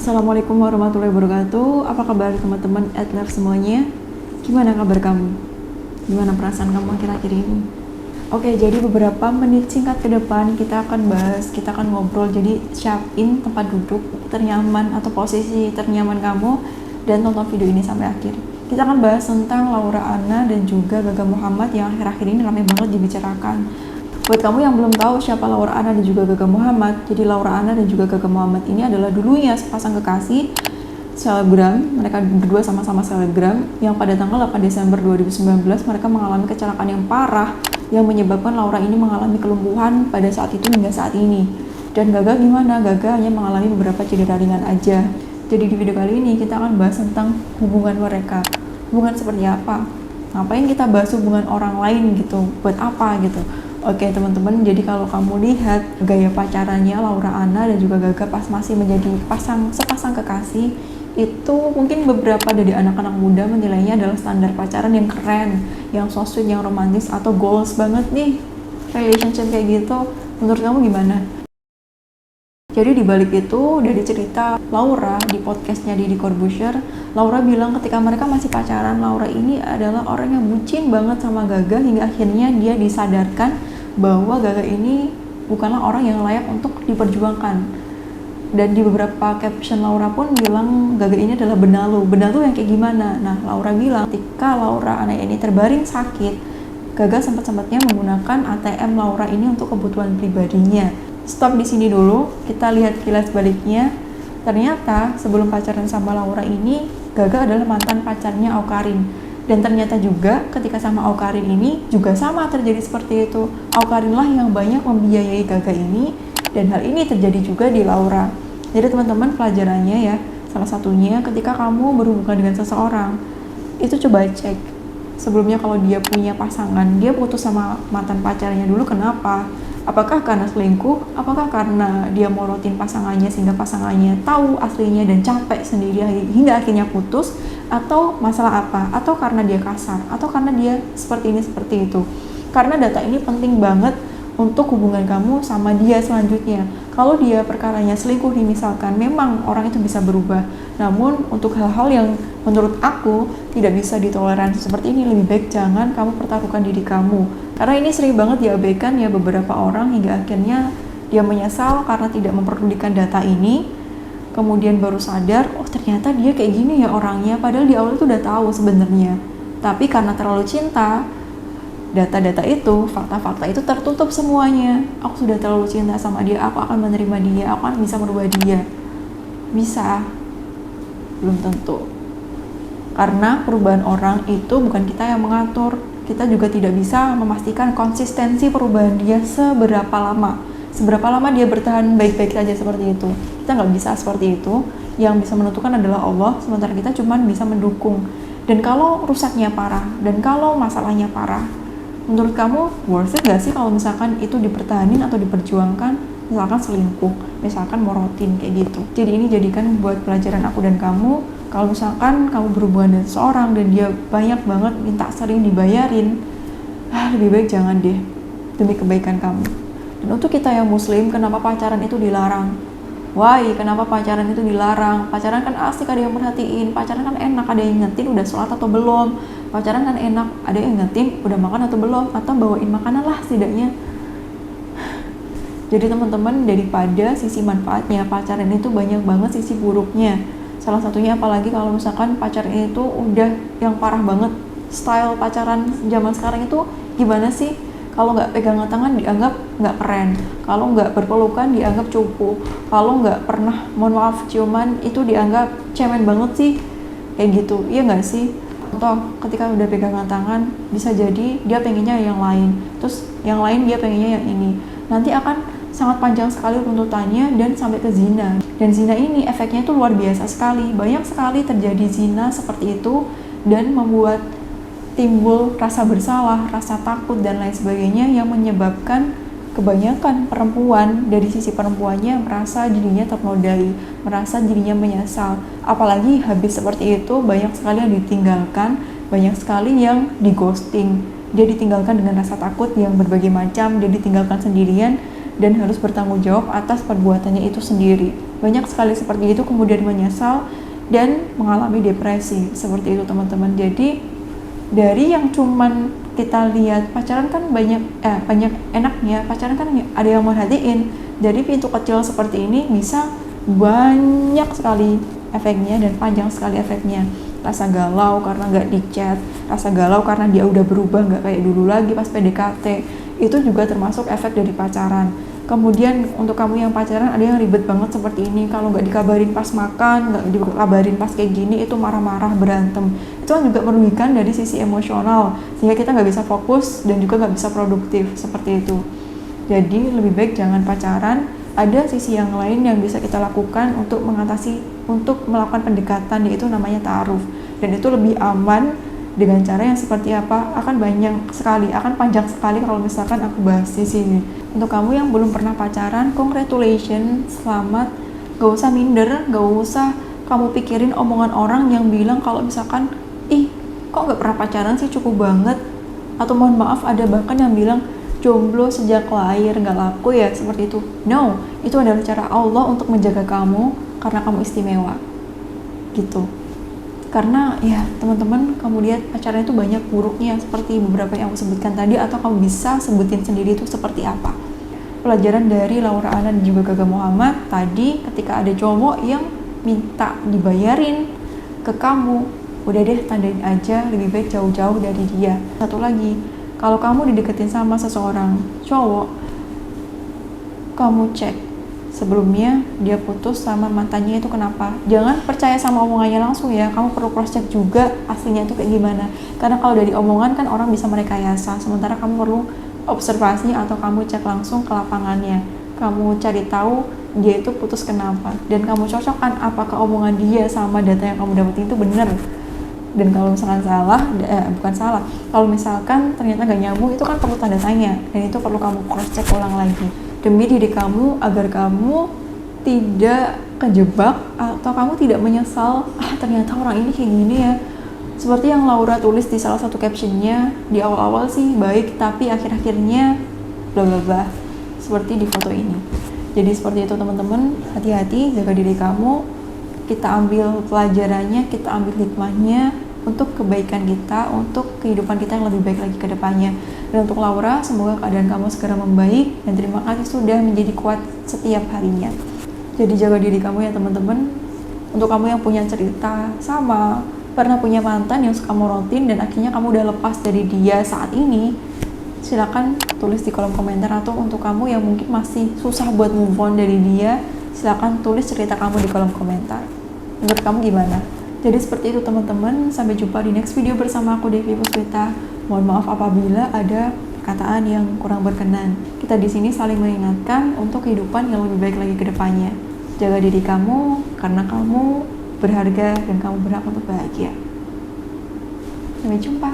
Assalamualaikum warahmatullahi wabarakatuh. Apa kabar teman-teman Adler semuanya? Gimana kabar kamu? Gimana perasaan kamu akhir-akhir ini? Oke, jadi beberapa menit singkat ke depan kita akan ngobrol. Jadi siapin tempat duduk ternyaman atau posisi ternyaman kamu dan tonton video ini sampai akhir. Kita akan bahas tentang Laura Anna dan juga Gaga Muhammad yang akhir-akhir ini ramai banget dibicarakan. Buat kamu yang belum tahu siapa Laura Anna dan juga Gaga Muhammad, jadi Laura Anna dan juga Gaga Muhammad ini adalah dulunya sepasang kekasih selebgram. Mereka berdua sama-sama selebgram yang pada tanggal 8 Desember 2019 mereka mengalami kecelakaan yang parah yang menyebabkan Laura ini mengalami kelumpuhan pada saat itu hingga saat ini. Dan Gaga gimana? Gaga hanya mengalami beberapa cedera ringan aja. Jadi di video kali ini kita akan bahas tentang hubungan mereka. Hubungan seperti apa? Ngapain kita bahas hubungan orang lain gitu? Buat apa gitu? Oke teman-teman, jadi kalau kamu lihat gaya pacarannya Laura Anna dan juga Gaga pas masih menjadi sepasang kekasih, itu mungkin beberapa dari anak-anak muda menilainya adalah standar pacaran yang keren, yang so sweet, yang romantis atau goals banget nih relationship kayak gitu. Menurut kamu gimana? Jadi dibalik itu dari cerita Laura di podcastnya Deddy Corbuzier, Laura bilang ketika mereka masih pacaran, Laura ini adalah orang yang bucin banget sama Gaga hingga akhirnya dia disadarkan bahwa Gaga ini bukanlah orang yang layak untuk diperjuangkan. Dan di beberapa caption Laura pun bilang Gaga ini adalah benalu yang kayak gimana. Nah, Laura bilang ketika Laura anak ini terbaring sakit, Gaga sempat-sempatnya menggunakan ATM Laura ini untuk kebutuhan pribadinya. Stop di sini dulu, kita lihat kilas baliknya. Ternyata sebelum pacaran sama Laura ini, Gaga adalah mantan pacarnya Awkarin. Dan ternyata juga ketika sama Awkarin ini juga sama terjadi seperti itu. Awkarin lah yang banyak membiayai Gaga ini, dan hal ini terjadi juga di Laura. Jadi teman-teman pelajarannya ya, salah satunya ketika kamu berhubungan dengan seseorang, itu coba cek sebelumnya kalau dia punya pasangan, dia putus sama mantan pacarnya dulu kenapa? Apakah karena selingkuh? Apakah karena dia morotin pasangannya sehingga pasangannya tahu aslinya dan capek sendiri hingga akhirnya putus? Atau masalah apa? Atau karena dia kasar? Atau karena dia seperti ini seperti itu? Karena data ini penting banget untuk hubungan kamu sama dia selanjutnya. Kalau dia perkaranya selingkuh nih misalkan, memang orang itu bisa berubah. Namun untuk hal-hal yang menurut aku tidak bisa ditoleransi seperti ini, lebih baik jangan kamu pertaruhkan diri kamu. Karena ini sering banget diabaikan ya beberapa orang hingga akhirnya dia menyesal karena tidak memperdulikan data ini. Kemudian baru sadar, oh ternyata dia kayak gini ya orangnya. Padahal di awal itu udah tahu sebenarnya. Tapi karena terlalu cinta, data-data itu, fakta-fakta itu tertutup semuanya. Aku sudah terlalu cinta sama dia, aku akan menerima dia, aku akan bisa merubah dia. Bisa? Belum tentu. Karena perubahan orang itu bukan kita yang mengatur. Kita juga tidak bisa memastikan konsistensi perubahan dia seberapa lama. Seberapa lama dia bertahan baik-baik saja seperti itu. Kita nggak bisa seperti itu. Yang bisa menentukan adalah Allah, sementara kita cuma bisa mendukung. Dan kalau rusaknya parah, dan kalau masalahnya parah, menurut kamu worth it gak sih kalau misalkan itu dipertahanin atau diperjuangkan? Misalkan selingkuh, misalkan morotin kayak gitu. Jadi ini jadikan buat pelajaran aku dan kamu. Kalau misalkan kamu berhubungan dengan seseorang dan dia banyak banget minta sering dibayarin, lebih baik jangan deh, demi kebaikan kamu. Dan untuk kita yang muslim, kenapa pacaran itu dilarang? Why? Kenapa pacaran itu dilarang? Pacaran kan asik, ada yang merhatiin. Pacaran kan enak, ada yang ngetin udah sholat atau belum. Pacaran kan enak, ada yang ngetin udah makan atau belum, atau bawain makanan lah setidaknya. Jadi teman-teman, daripada sisi manfaatnya, pacaran itu banyak banget sisi buruknya. Salah satunya apalagi kalau misalkan pacaran itu udah yang parah banget. Style pacaran zaman sekarang itu gimana sih? Kalau nggak pegangan tangan dianggap nggak keren. Kalau nggak berpelukan dianggap cupu. Kalau nggak pernah, mohon maaf, ciuman itu dianggap cemen banget sih. Kayak gitu, iya nggak sih? Atau ketika udah pegangan tangan, bisa jadi dia pengennya yang lain. Terus yang lain dia pengennya yang ini. Nanti akan sangat panjang sekali tuntutannya dan sampai ke zina. Dan zina ini efeknya itu luar biasa sekali. Banyak sekali terjadi zina seperti itu dan membuat timbul rasa bersalah, rasa takut dan lain sebagainya yang menyebabkan kebanyakan perempuan dari sisi perempuannya merasa dirinya ternodai, merasa dirinya menyesal. Apalagi habis seperti itu banyak sekali yang ditinggalkan, banyak sekali yang di ghosting. Dia ditinggalkan dengan rasa takut yang berbagai macam, dia ditinggalkan sendirian dan harus bertanggung jawab atas perbuatannya itu sendiri. Banyak sekali seperti itu kemudian menyesal dan mengalami depresi seperti itu teman-teman. Jadi dari yang cuman kita lihat pacaran kan banyak enaknya, pacaran kan ada yang merhatiin. Dari pintu kecil seperti ini bisa banyak sekali efeknya dan panjang sekali efeknya. Rasa galau karena nggak di chat, rasa galau karena dia udah berubah nggak kayak dulu lagi pas PDKT, itu juga termasuk efek dari pacaran. Kemudian untuk kamu yang pacaran ada yang ribet banget seperti ini, kalau nggak dikabarin pas makan, nggak dikabarin pas kayak gini, itu marah-marah, berantem. Itu kan juga merugikan dari sisi emosional, sehingga kita nggak bisa fokus dan juga nggak bisa produktif seperti itu. Jadi lebih baik jangan pacaran. Ada sisi yang lain yang bisa kita lakukan untuk melakukan pendekatan, yaitu namanya ta'aruf, dan itu lebih aman. Dengan cara yang seperti apa akan panjang sekali kalau misalkan aku bahas di sini. Untuk kamu yang belum pernah pacaran, congratulations, selamat. Gak usah minder, gak usah kamu pikirin omongan orang yang bilang kalau misalkan kok gak pernah pacaran sih, cukup banget. Atau mohon maaf, ada bahkan yang bilang jomblo sejak lahir, gak laku ya, seperti itu. No, itu adalah cara Allah untuk menjaga kamu karena kamu istimewa gitu. Karena ya teman-teman, kamu lihat pacaran itu banyak buruknya seperti beberapa yang aku sebutkan tadi, atau kamu bisa sebutin sendiri itu seperti apa. Pelajaran dari Laura Anna dan juga Gaga Muhammad tadi, ketika ada cowok yang minta dibayarin ke kamu, udah deh tandain aja, lebih baik jauh-jauh dari dia. Satu lagi, kalau kamu dideketin sama seseorang cowok, kamu cek sebelumnya dia putus sama mantannya itu kenapa. Jangan percaya sama omongannya langsung ya, kamu perlu cross check juga aslinya itu kayak gimana. Karena kalau dari omongan kan orang bisa merekayasa, sementara kamu perlu observasi atau kamu cek langsung ke lapangannya. Kamu cari tahu dia itu putus kenapa, dan kamu cocokkan apakah omongan dia sama data yang kamu dapetin itu benar. Dan kalau misalkan kalau misalkan ternyata gak nyambung, itu kan perlu tanda tanya, dan itu perlu kamu cross check ulang lagi demi diri kamu, agar kamu tidak kejebak atau kamu tidak menyesal, ternyata orang ini kayak gini ya. Seperti yang Laura tulis di salah satu captionnya, di awal-awal sih baik tapi akhir-akhirnya bla bla bla, seperti di foto ini. Jadi seperti itu teman-teman, hati-hati, jaga diri kamu, kita ambil pelajarannya, kita ambil hikmahnya untuk kebaikan kita, untuk kehidupan kita yang lebih baik lagi ke depannya. Dan untuk Laura, semoga keadaan kamu segera membaik, dan terima kasih sudah menjadi kuat setiap harinya. Jadi jaga diri kamu ya teman-teman. Untuk kamu yang punya cerita sama, pernah punya mantan yang suka morotin dan akhirnya kamu udah lepas dari dia saat ini, silakan tulis di kolom komentar. Atau untuk kamu yang mungkin masih susah buat move on dari dia, silakan tulis cerita kamu di kolom komentar. Menurut kamu gimana? Jadi seperti itu teman-teman, sampai jumpa di next video bersama aku, Devi Puspita. Mohon maaf apabila ada perkataan yang kurang berkenan. Kita di sini saling mengingatkan untuk kehidupan yang lebih baik lagi ke depannya. Jaga diri kamu, karena kamu berharga dan kamu berhak untuk bahagia. Sampai jumpa.